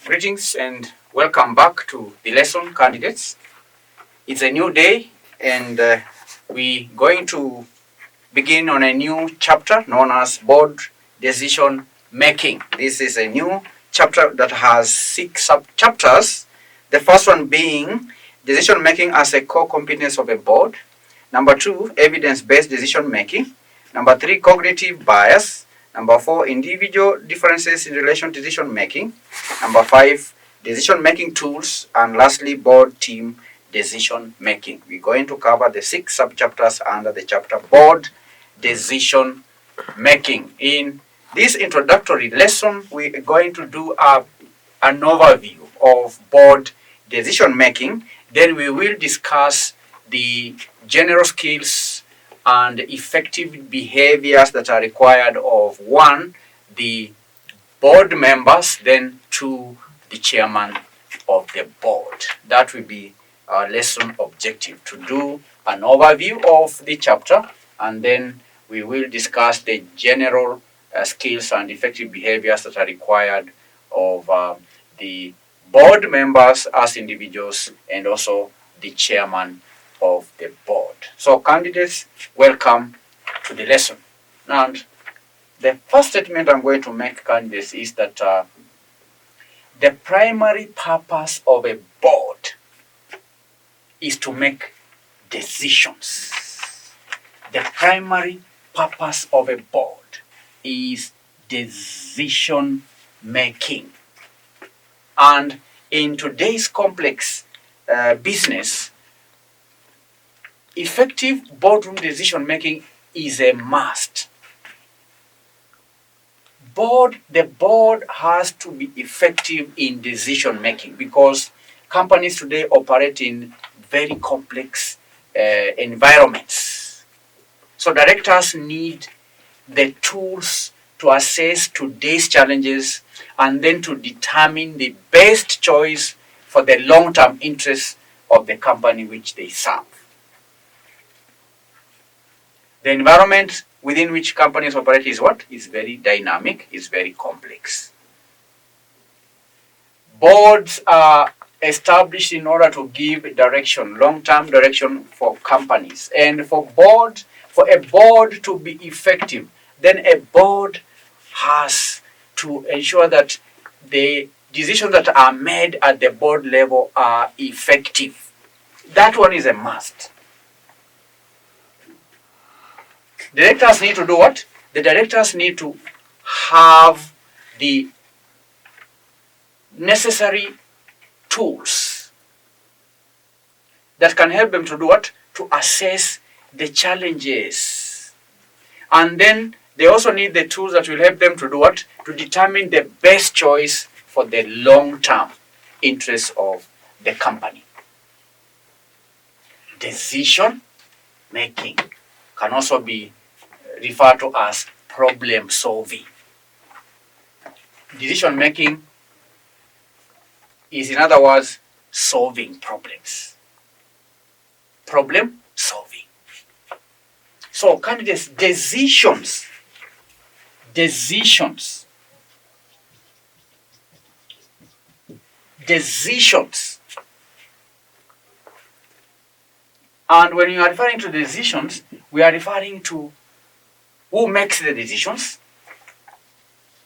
Greetings and welcome back to the lesson, candidates. It's a new day and we're going to begin on a new chapter known as board decision making. This is a new chapter that has 6 sub-chapters. The first one being decision making as a core competence of a board. Number 2, evidence-based decision making. Number 3, cognitive bias. Number 4, individual differences in relation to decision making. Number 5, decision making tools. And lastly, board team decision making. We're going to cover the 6 sub-chapters under the chapter board decision making. In this introductory lesson, we're going to do an overview of board decision making. Then we will discuss the general skills and effective behaviors that are required of 1, the board members, then 2, the chairman of the board. That will be our lesson objective, to do an overview of the chapter, and then we will discuss the general skills and effective behaviors that are required of the board members as individuals and also the chairman of the board. So candidates, welcome to the lesson. And the first statement I'm going to make, candidates, is that the primary purpose of a board is to make decisions. The primary purpose of a board is decision making. And in today's complex business, effective boardroom decision making is a must. The board has to be effective in decision making because companies today operate in very complex environments. So directors need the tools to assess today's challenges and then to determine the best choice for the long-term interests of the company which they serve. The environment within which companies operate is what? Is very dynamic, is very complex. Boards are established in order to give direction, long-term direction for companies. And for a board to be effective, then a board has to ensure that the decisions that are made at the board level are effective. That one is a must. Directors need to do what? The directors need to have the necessary tools that can help them to do what? To assess the challenges. And then they also need the tools that will help them to do what? To determine the best choice for the long-term interests of the company. Decision making can also be referred to as problem solving. Decision making is, in other words, solving problems. Problem solving. So candidates, decisions. And when you are referring to decisions, we are referring to who makes the decisions?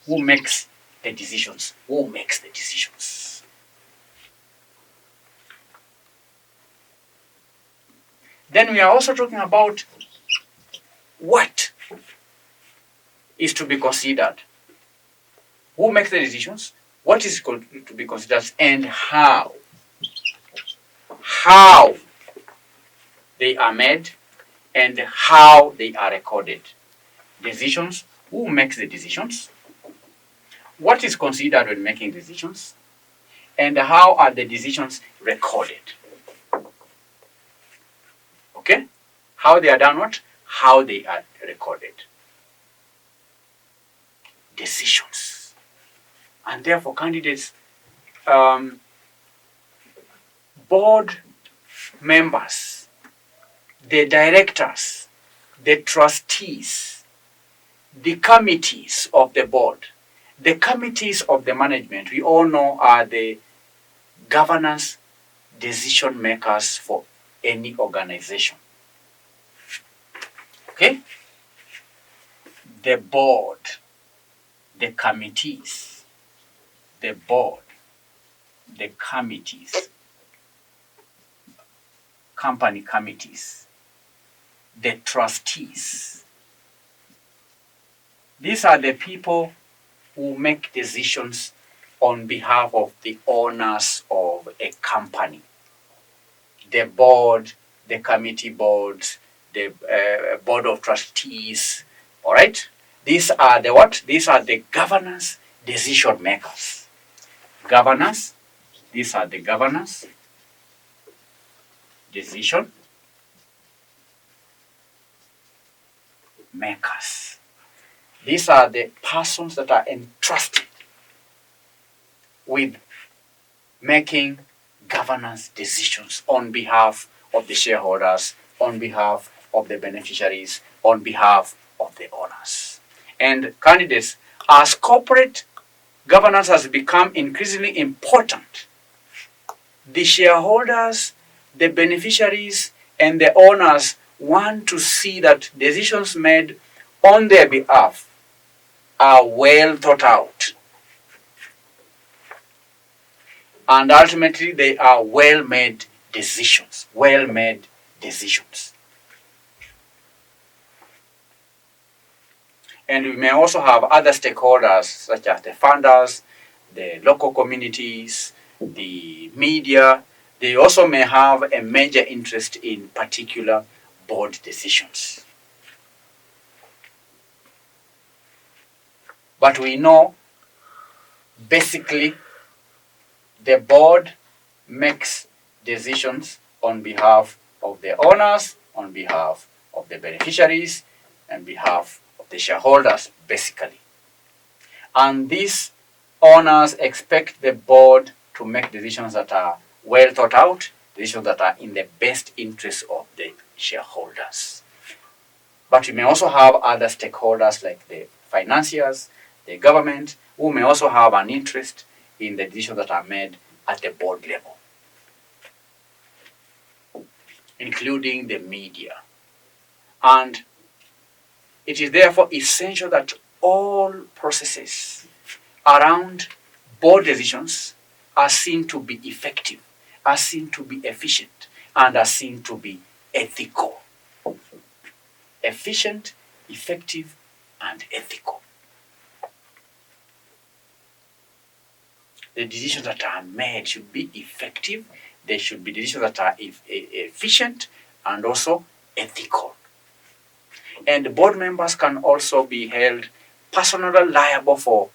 Who makes the decisions? Who makes the decisions? Then we are also talking about what is to be considered. Who makes the decisions? What is to be considered, and how? How they are made and how they are recorded. Decisions. Who makes the decisions? What is considered when making decisions? And how are the decisions recorded? Okay? How they are done what? How they are recorded. Decisions. And therefore, candidates, board members, the directors, the trustees, the committees of the board, the committees of the management, we all know are the governance decision makers for any organization. Okay? The board, the committees, the board, the committees, company committees, the trustees. These are the people who make decisions on behalf of the owners of a company. The board, the committee boards, the board of trustees, all right? These are the what? These are the governance decision makers. Governance, these are the governance decision makers. These are the persons that are entrusted with making governance decisions on behalf of the shareholders, on behalf of the beneficiaries, on behalf of the owners. And candidates, as corporate governance has become increasingly important, the shareholders, the beneficiaries, and the owners want to see that decisions made on their behalf are well thought out. And ultimately, they are well-made decisions. Well-made decisions. And we may also have other stakeholders, such as the funders, the local communities, the media. They also may have a major interest in particular board decisions. But we know, basically, the board makes decisions on behalf of the owners, on behalf of the beneficiaries, on behalf of the shareholders, basically. And these owners expect the board to make decisions that are well thought out, decisions that are in the best interest of the shareholders. But we may also have other stakeholders like the financiers, the government, who may also have an interest in the decisions that are made at the board level, including the media. And it is therefore essential that all processes around board decisions are seen to be effective, are seen to be efficient, and are seen to be ethical. Efficient, effective, and ethical. The decisions that are made should be effective, they should be decisions that are efficient and also ethical. And board members can also be held personally liable for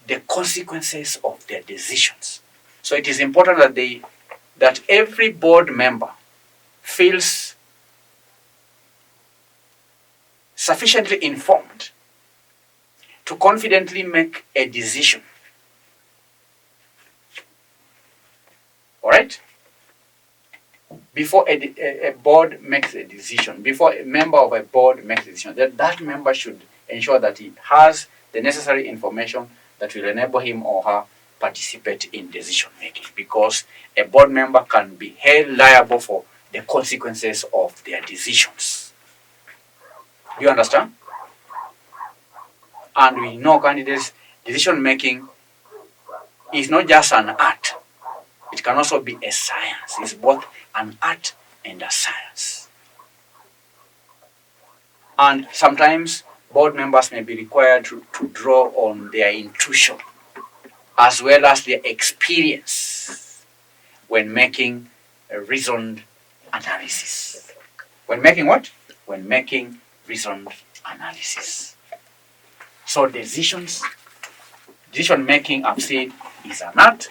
the consequences of their decisions. So it is important that every board member feels sufficiently informed to confidently make a decision. All right? Before a board makes a decision, before a member of a board makes a decision, that member should ensure that he has the necessary information that will enable him or her participate in decision making, because a board member can be held liable for the consequences of their decisions. Do you understand? And we know, candidates, decision making is not just an art. It can also be a science. It's both an art and a science. And sometimes board members may be required to draw on their intuition as well as their experience when making a reasoned analysis. When making what? When making reasoned analysis. So decision making, I've said, is an art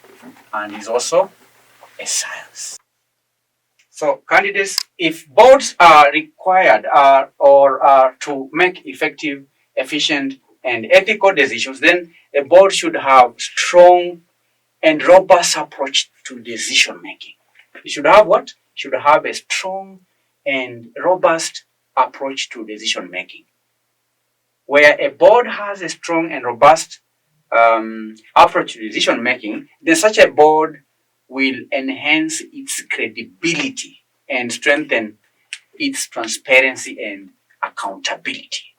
and is also a science. So candidates, if boards are required to make effective, efficient, and ethical decisions, then a board should have strong and robust approach to decision making. It should have what? It should have a strong and robust approach to decision making. Where a board has a strong and robust approach to decision making, then such a board will enhance its credibility and strengthen its transparency and accountability.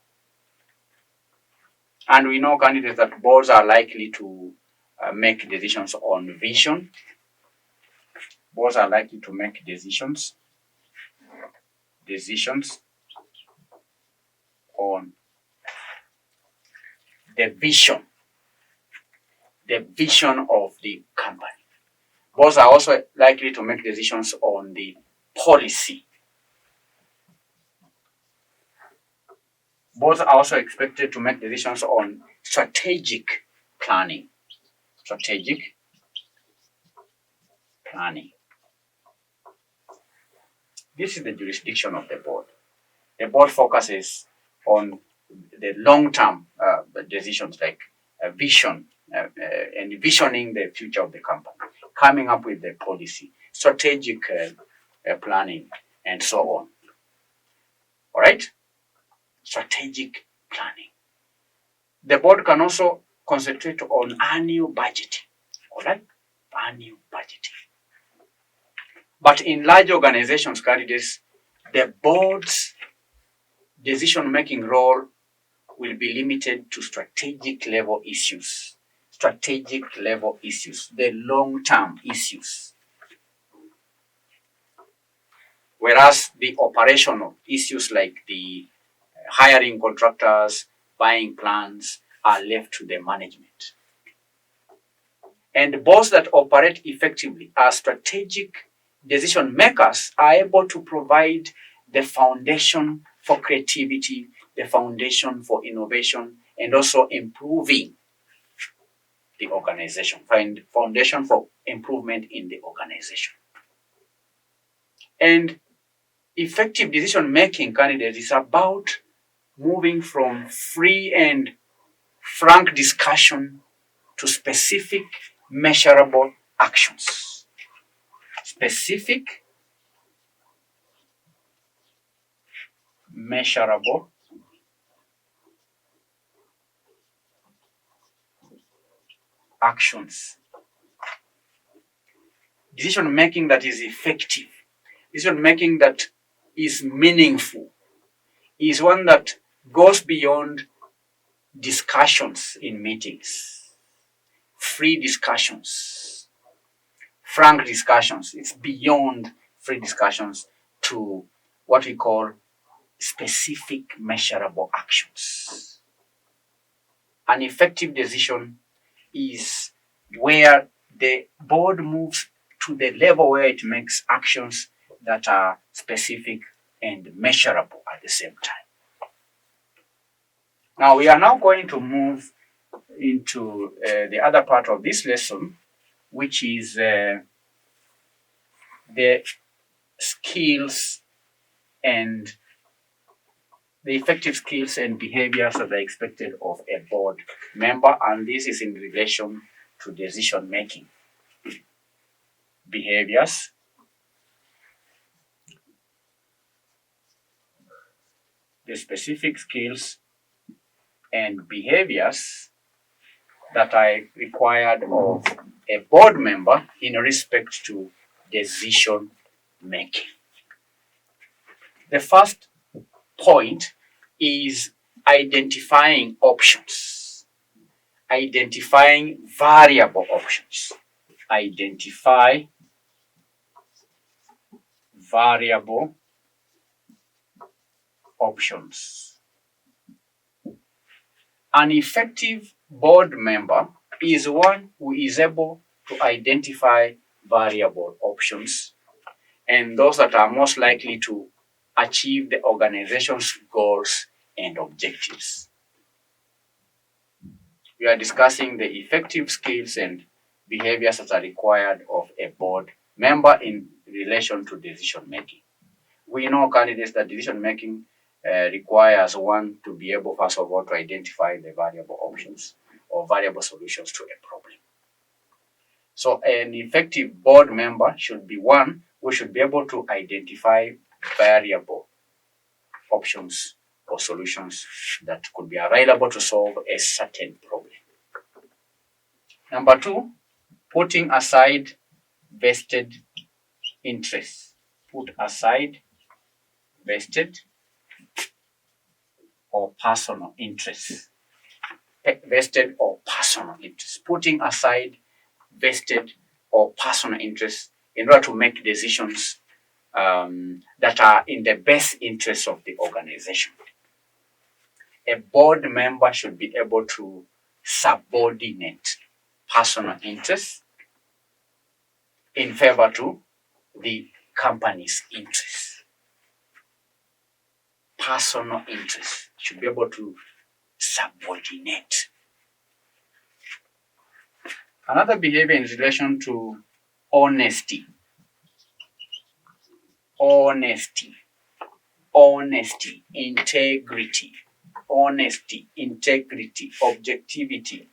And we know, candidates, that boards are likely to make decisions on vision. Boards are likely to make decisions on the vision of the company. Boards are also likely to make decisions on the policy. Boards are also expected to make decisions on strategic planning. This is the jurisdiction of the board. The board focuses on the long-term decisions like vision and visioning the future of the company, coming up with the policy, strategic planning, and so on. All right? Strategic planning. The board can also concentrate on annual budgeting. All right? Annual budgeting. But in large organizations, candidates, the board's decision-making role will be limited to strategic level issues, the long-term issues. Whereas the operational issues like the hiring contractors, buying plans are left to the management. And boards that operate effectively as strategic decision makers are able to provide the foundation for creativity, the foundation for innovation, and also improving the organization, find foundation for improvement in the organization. And effective decision making, candidates, is about moving from free and frank discussion to specific, measurable actions. Specific, measurable actions. Decision making that is effective, decision making that is meaningful, is one that goes beyond discussions in meetings, free discussions, frank discussions. It's beyond free discussions to what we call specific measurable actions. An effective decision is where the board moves to the level where it makes actions that are specific and measurable at the same time. Now, we are now going to move into the other part of this lesson, which is the skills and the effective skills and behaviors that are expected of a board member, and this is in relation to decision making. Behaviors, the specific skills and behaviors that are required of a board member in respect to decision making. The first point is identifying options, identifying variable options. Identify variable options. An effective board member is one who is able to identify variable options and those that are most likely to achieve the organization's goals and objectives. We are discussing the effective skills and behaviors that are required of a board member in relation to decision making. We know, candidates, that decision making requires one to be able, first of all, to identify the variable options or variable solutions to a problem. So an effective board member should be one who should be able to identify variable options or solutions that could be available to solve a certain problem. Number two, putting aside vested interests. Put aside vested or personal interests. Vested or personal interests. Putting aside vested or personal interests in order to make decisions that are in the best interest of the organization. A board member should be able to subordinate personal interests in favor to the company's interests. Personal interests should be able to subordinate. Another behavior in relation to honesty. Honesty, integrity, objectivity,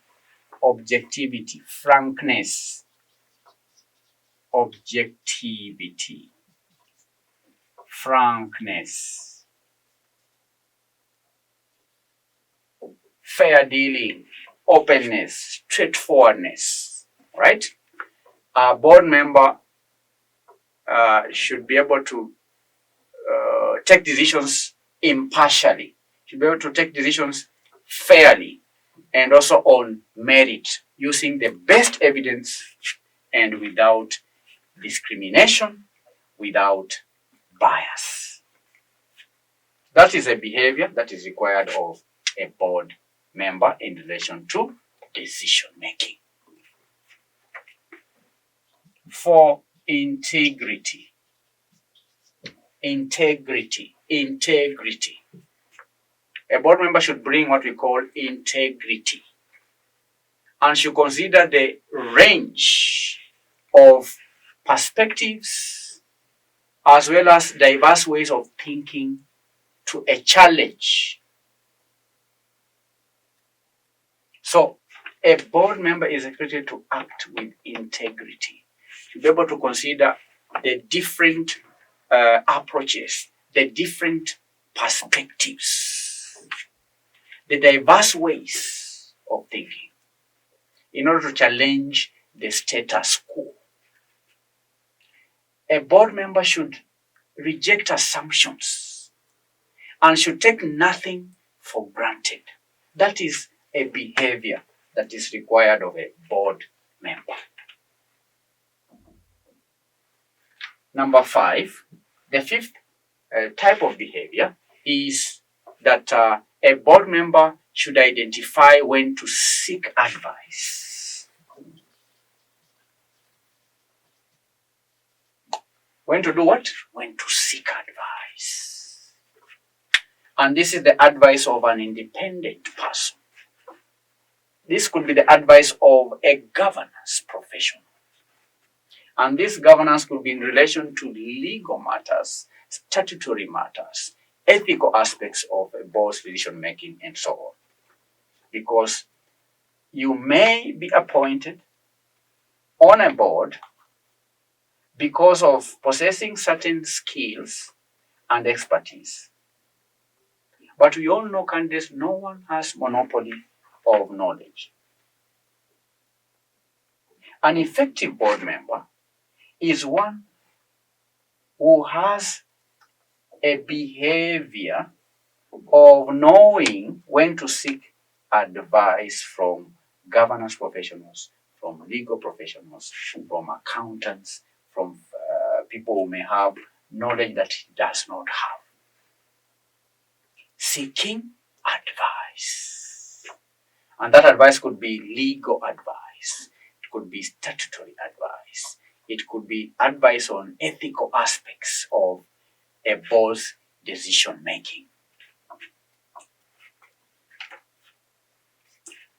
frankness, fair dealing, openness, straightforwardness, right? A board member should be able to take decisions impartially, should be able to take decisions fairly, and also on merit, using the best evidence and without discrimination, without bias. That is a behavior that is required of a board member in relation to decision making. For integrity. A board member should bring what we call integrity and should consider the range of perspectives as well as diverse ways of thinking to a challenge. So, a board member is expected to act with integrity, to be able to consider the different approaches, the different perspectives, the diverse ways of thinking in order to challenge the status quo. A board member should reject assumptions and should take nothing for granted. That is a behavior that is required of a board member. Number 5, the fifth type of behavior is that a board member should identify when to seek advice. When to do what? When to seek advice. And this is the advice of an independent person. This could be the advice of a governance professional. And this governance could be in relation to legal matters, statutory matters, ethical aspects of a board's decision making, and so on. Because you may be appointed on a board because of possessing certain skills and expertise. But we all know, candidates, no one has monopoly of knowledge. An effective board member is one who has a behavior of knowing when to seek advice from governance professionals, from legal professionals, from accountants, from people who may have knowledge that he does not have. Seeking advice. And that advice could be legal advice. It could be statutory advice. It could be advice on ethical aspects of a board's decision making.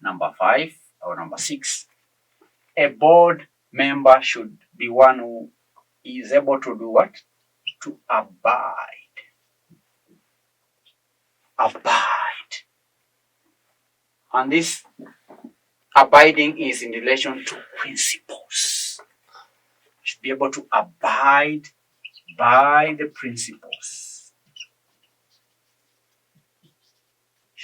Number 5 or number 6, a board member should be one who is able to do what? To abide. And this abiding is in relation to principles. Should be able to abide by the principles.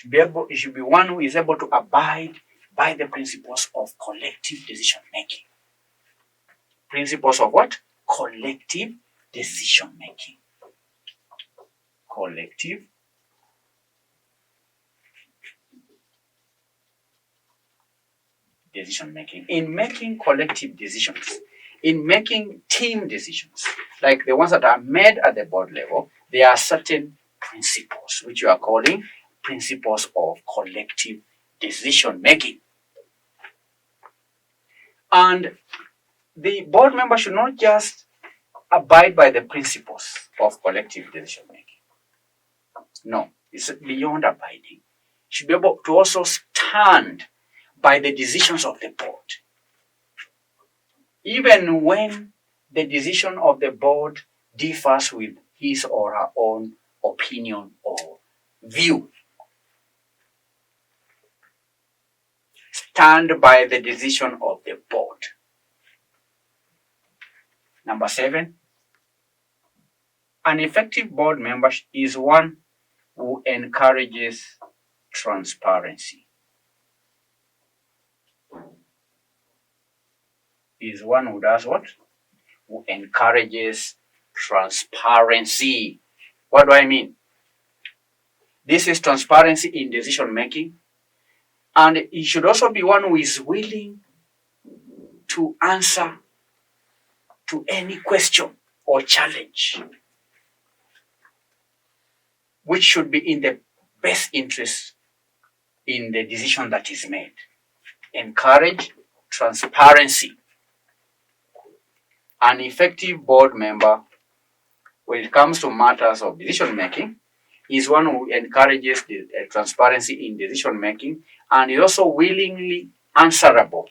It should be one who is able to abide by the principles of collective decision making. Principles of what? Collective decision making. Collective decision making. In making collective decisions, in making team decisions, like the ones that are made at the board level, there are certain principles which you are calling principles of collective decision making. And the board member should not just abide by the principles of collective decision making. No, it's beyond abiding. Should be able to also stand by the decisions of the board. Even when the decision of the board differs with his or her own opinion or view. Stand by the decision of the board. Number 7, an effective board member is one who encourages transparency. Is one who does what? Who encourages transparency. What do I mean? This is transparency in decision making, and it should also be one who is willing to answer to any question or challenge, which should be in the best interest in the decision that is made. Encourage transparency. An effective board member, when it comes to matters of decision making, is one who encourages the transparency in decision making and is also willingly answerable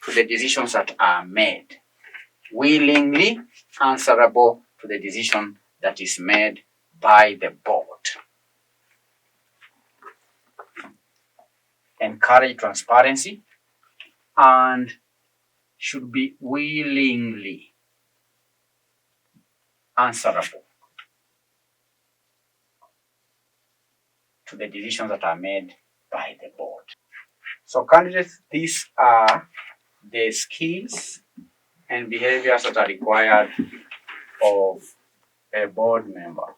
to the decisions that are made. Willingly answerable to the decision that is made by the board. Encourage transparency and should be willingly answerable to the decisions that are made by the board. So candidates, these are the skills and behaviors that are required of a board member.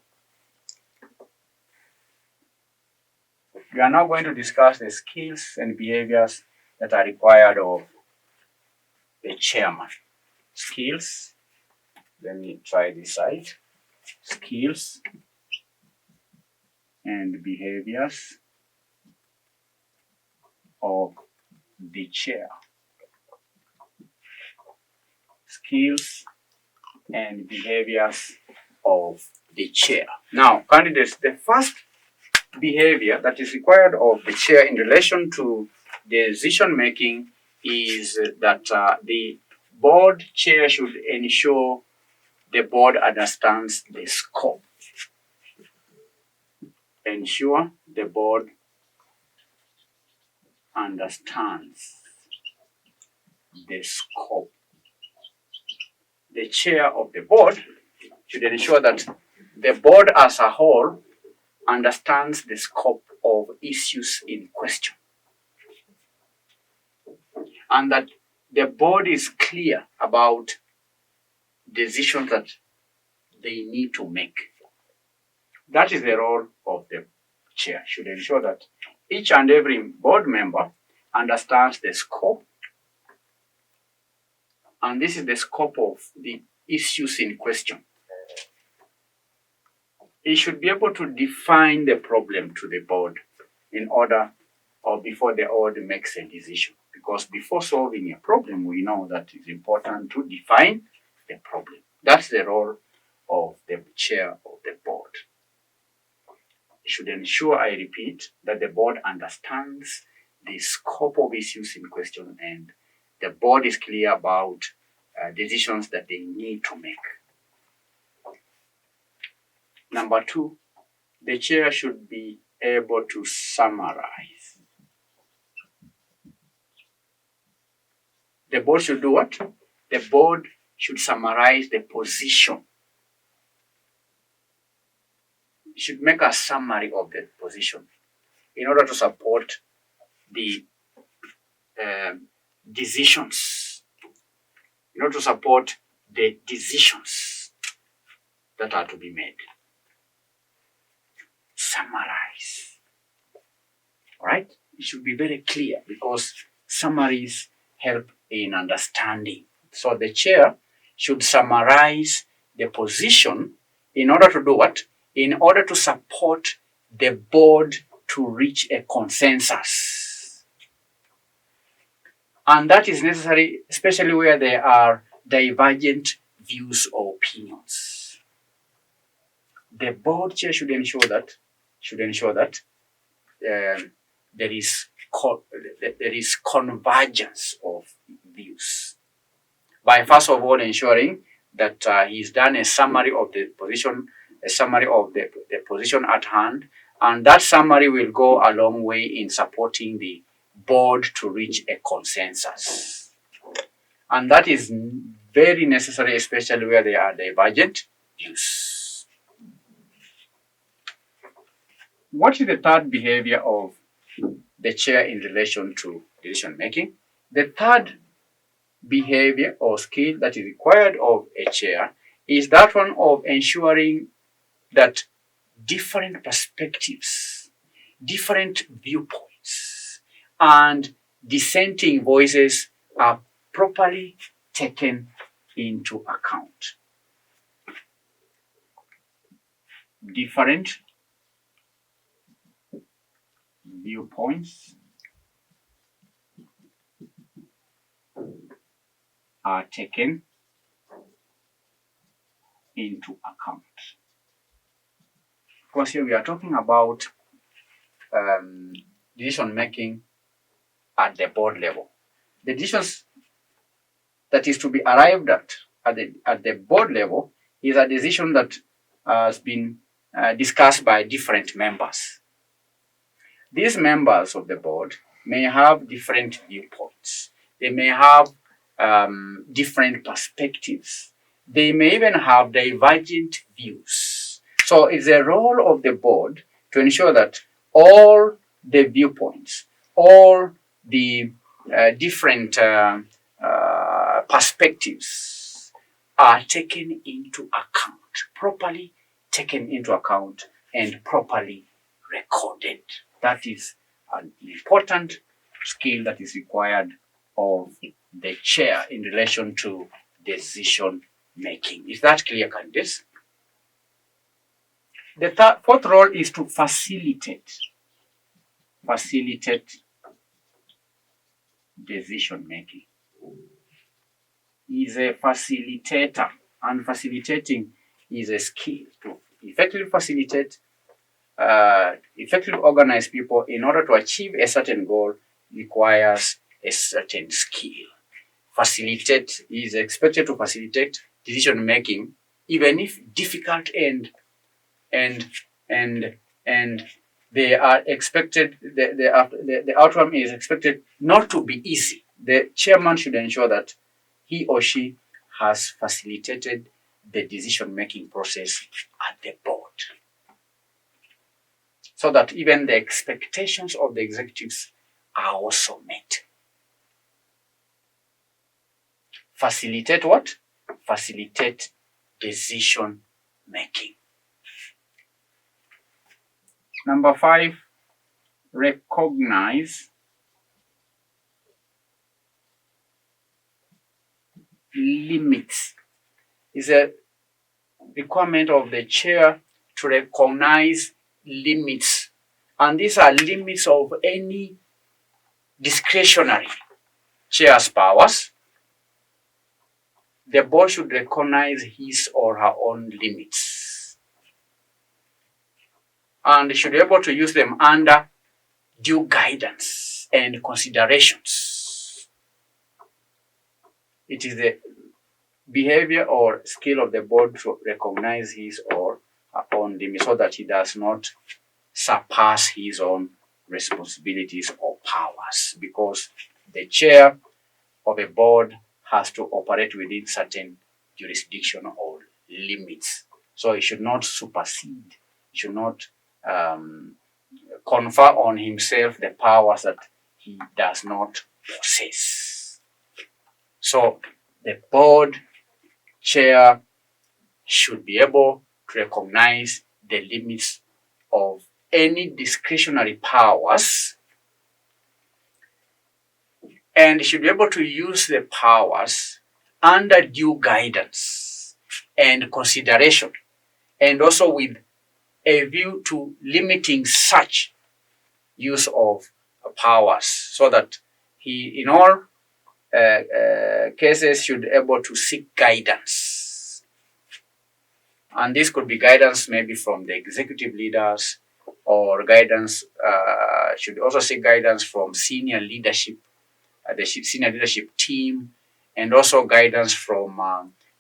We are now going to discuss the skills and behaviors that are required of the chairman. Skills, let me try this side. Skills and behaviors of the chair. Skills and behaviors of the chair. Now, candidates, the first behavior that is required of the chair in relation to decision making is that the board chair should ensure the board understands the scope. Ensure the board understands the scope. The chair of the board should ensure that the board as a whole understands the scope of issues in question, and that the board is clear about decisions that they need to make. That is the role of the chair. Should ensure that each and every board member understands the scope, and this is the scope of the issues in question. He should be able to define the problem to the board in order or before the board makes a decision. Because before solving a problem, we know that it's important to define the problem. That's the role of the chair of the board. He should ensure, I repeat, that the board understands the scope of issues in question and the board is clear about decisions that they need to make. Number 2, the chair should be able to summarize. The board should do what? The board should summarize the position. It should make a summary of the position. in order to support the decisions, in order to support the decisions that are to be made. Summarize. All right? It should be very clear because summaries help in understanding. So the chair should summarize the position in order to do what? In order to support the board to reach a consensus. And that is necessary, especially where there are divergent views or opinions. The board chair should ensure that there is convergence of views by first of all ensuring that he's done a summary of the position, the position at hand, and that summary will go a long way in supporting the board to reach a consensus. And that is very necessary, especially where there are divergent views. What is the third behavior of the chair in relation to decision making? The third behavior or skill that is required of a chair is that one of ensuring that different perspectives, different viewpoints, and dissenting voices are properly taken into account. Different viewpoints are taken into account. Of course, here we are talking about decision making at the board level. The decisions that is to be arrived at the board level is a decision that has been discussed by different members. These members of the board may have different viewpoints. They may have different perspectives. They may even have divergent views. So it's the role of the board to ensure that all the viewpoints, all the different perspectives are taken into account, properly taken into account and properly recorded. That is an important skill that is required of the chair in relation to decision making. Is that clear, candidates? The fourth role is to facilitate decision making. He is a facilitator, and facilitating is a skill to effectively facilitate, effectively organize people in order to achieve a certain goal requires a certain skill. Facilitate is expected to facilitate decision making, even if difficult and they are expected. The outcome is expected not to be easy. The chairman should ensure that he or she has facilitated the decision making process at the board, so that even the expectations of the executives are also met. Facilitate what? Facilitate decision making. Number 5, recognize limits. Is a requirement of the chair to recognize limits. And these are limits of any discretionary chair's powers. The board should recognize his or her own limits and should be able to use them under due guidance and considerations. It is the behavior or skill of the board to recognize his or her own limits so that he does not surpass his own responsibilities or powers, because the chair of a board has to operate within certain jurisdiction or limits. So it should not supersede, it should not confer on himself the powers that he does not possess. So the board chair should be able to recognize the limits of any discretionary powers and should be able to use the powers under due guidance and consideration, and also with a view to limiting such use of powers, so that he, in all cases, should be able to seek guidance. And this could be guidance maybe from the executive leaders, or guidance, should also seek guidance from senior leadership, the senior leadership team, and also guidance from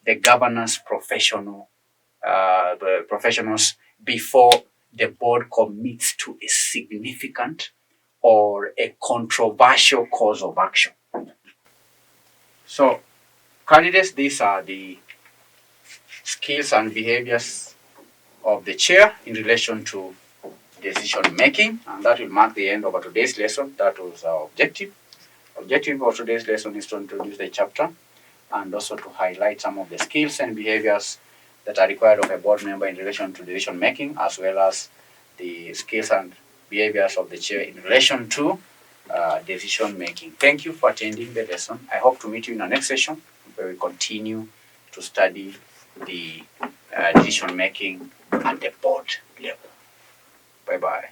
the governance professionals before the board commits to a significant or a controversial course of action. So, candidates, these are the skills and behaviors of the chair in relation to decision making, and that will mark the end of today's lesson. That was our objective. Objective of today's lesson is to introduce the chapter and also to highlight some of the skills and behaviors that are required of a board member in relation to decision making, as well as the skills and behaviors of the chair in relation to decision making. Thank you for attending the lesson. I hope to meet you in the next session where we continue to study the decision making at the board level. Bye-bye.